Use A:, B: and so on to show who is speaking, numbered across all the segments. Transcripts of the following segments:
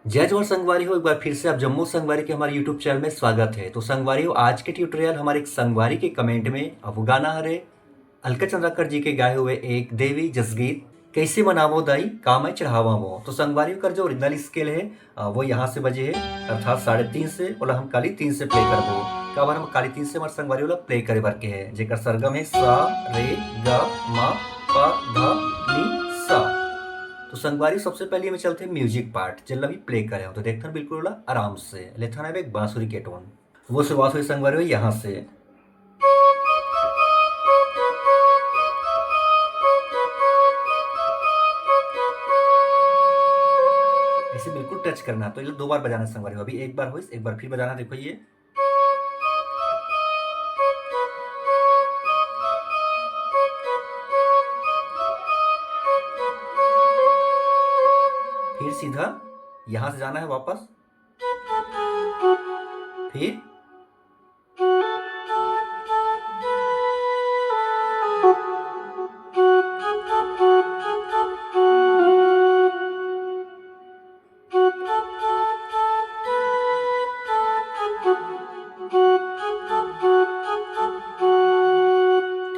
A: जय जोहर संगवारी हो। एक बार फिर से आप जम्मू संगवारी के हमारे यूट्यूब चैनल में स्वागत है। तो संगवारी हो, आज के ट्यूटोरियल हमारे एक संगवारी के कमेंट में अब गाना हरे अलका चंद्राकर जी के गाए हुए एक देवी जसगीत कैसे मनावो दाई का मैं चढ़ावा वो। तो संगवारी का जो ओरिजिनल स्केल है वो यहाँ से बजे है, अर्थात 3.5 से बोला हम काली 3 से प्ले करबो। का बार हम काली 3 से हमारे संगवारी वाला प्ले करे बर के है, जेकर सरगम है सा रे ग म प ध नि सा। तो संगवारी सबसे पहले में चलते हैं म्यूजिक पार्ट जिला भी प्ले करे हो, तो देखते हैं बिल्कुल वाला आराम से लेथन है एक बांसुरी के टोन। वो शुरुआत हुई संगवारी हो यहाँ से। ऐसे बिल्कुल टच करना, तो ये 2 बार बजाना संगवारी हो। अभी एक बार हो, एक बार फिर बजाना, देखो ये। फिर सीधा यहां से जाना है वापस, फिर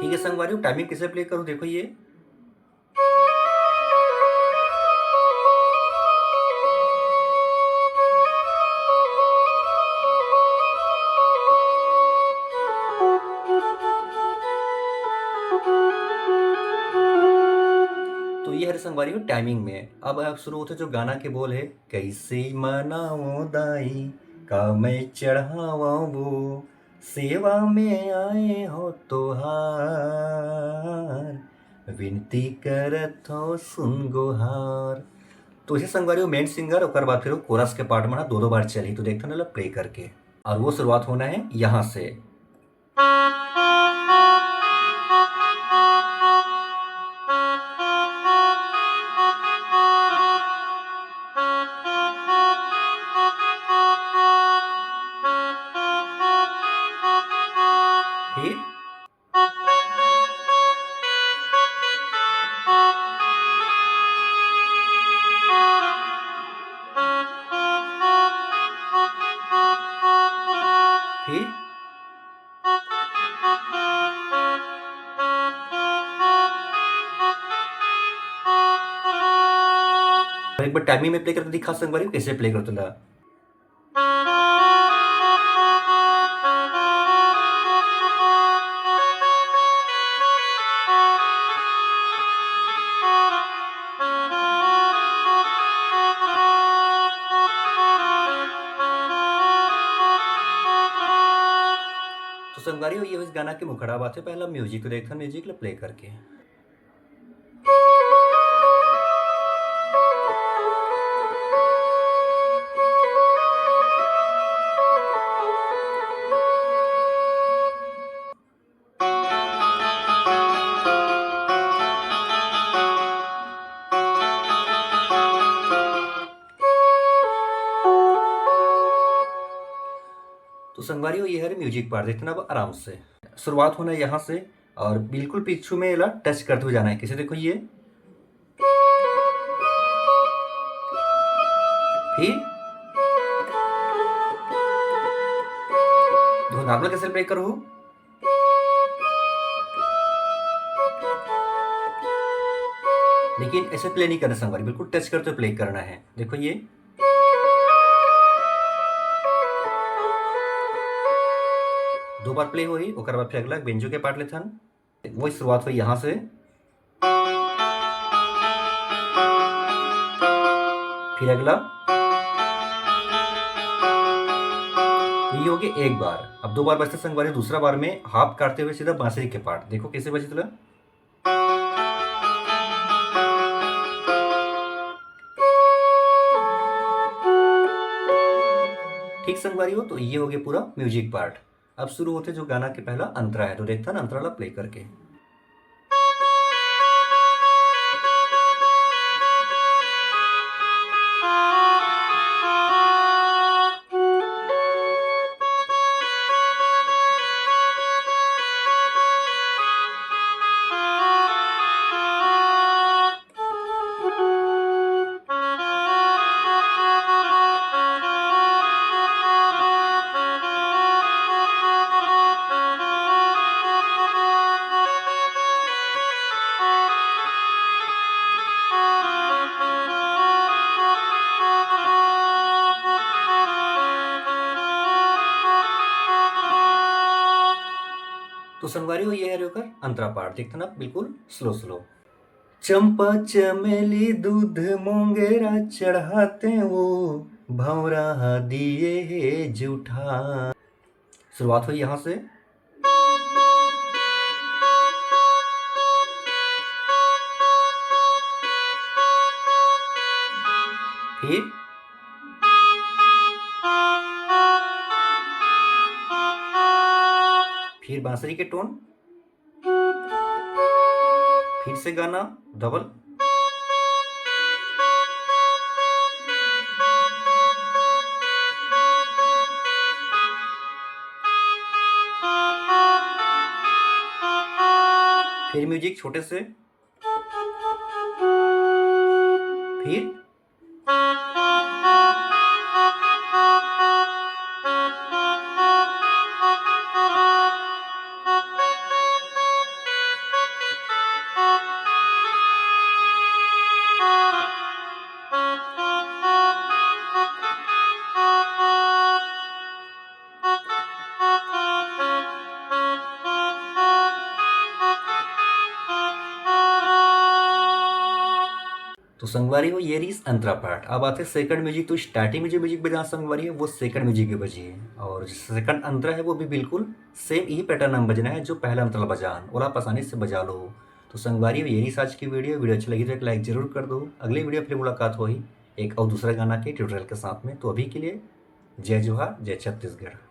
A: ठीक है संगवारी हो। टाइमिंग कैसे प्ले करूं, देखो ये। तो ये हरे संगवारी हो टाइमिंग में। अब शुरू होते जो गाना के बोल है, कैसे मनाओ दाई का मैं चढ़ावा वो, सेवा में आए हो तोहार, विनती करत हो सुन गोहार। तो इसे संगवारी हो मेन सिंगर और बाद फिर कोरस के पार्ट में ना 2-2 बार चली, तो देखते ना प्ले करके। और वो शुरुआत होना है यहाँ से। फिर फिर एक बार टाइमिंग में प्ले करके दिखा संगवारी हो कैसे प्ले करते ला। तो संगवारी हो ये इस गाना के मुखड़ा बात है, पहला म्यूजिक तो देखा म्यूजिक प्ले करके। तो संगवारी हो ये है म्यूजिक पार्ट, देखना अब आराम से शुरुआत होना है यहाँ से और बिल्कुल पीछू में ला टच करते हुए जाना है कैसे, देखो ये। फिर देखो नॉर्मल कैसे प्ले करो, लेकिन ऐसे प्ले नहीं करना संगवारी, बिल्कुल टच करते हुए प्ले करना है, देखो ये। दो बार प्ले हुई, ओकर बाद फिर अगला बेंजो के पार्ट लेथन, वही शुरुआत हुई यहाँ से। फिर अगला ये हो गया एक बार। अब 2 बार बजते संगवारी, दूसरा बार में हाफ काटते हुए सीधा बांसुरी के पार्ट, देखो कैसे बजे तुला। ठीक संगवारी हो, तो ये हो गया पूरा म्यूजिक पार्ट। अब शुरू होते जो गाना के पहला अंतरा है, तो देखता ना अंतरा प्ले करके। तो संगवारी ये है होकर अंतरा पाठ, देखते ना बिल्कुल स्लो स्लो। चंपा चमेली दूध मोंगेरा चढ़ाते वो, भंवरा दिए है जूठा। शुरुआत हुई यहां से। फिर बांसुरी के टोन, फिर से गाना डबल, फिर म्यूजिक छोटे से, फिर तो संगवारी हो ये रही अंतरा पार्ट। अब आते हैं सेकंड म्यूजिक। तो स्टार्टिंग में जो म्यूजिक बजा संगवारी है वो सेकंड म्यूजिक की बजी है, और सेकंड अंतरा है वो भी बिल्कुल सेम यही पैटर्न में बजना है जो पहला अंतरा बजान, ओला आसानी से बजा लो। तो संगवारी हो ये रही आज की वीडियो अच्छी लगी तो एक लाइक जरूर कर दो। अगली वीडियो फिर मुलाकात हो ही एक और दूसरे गाना के ट्यूटोरियल के साथ में। तो अभी के लिए जय जोहार, जय छत्तीसगढ़।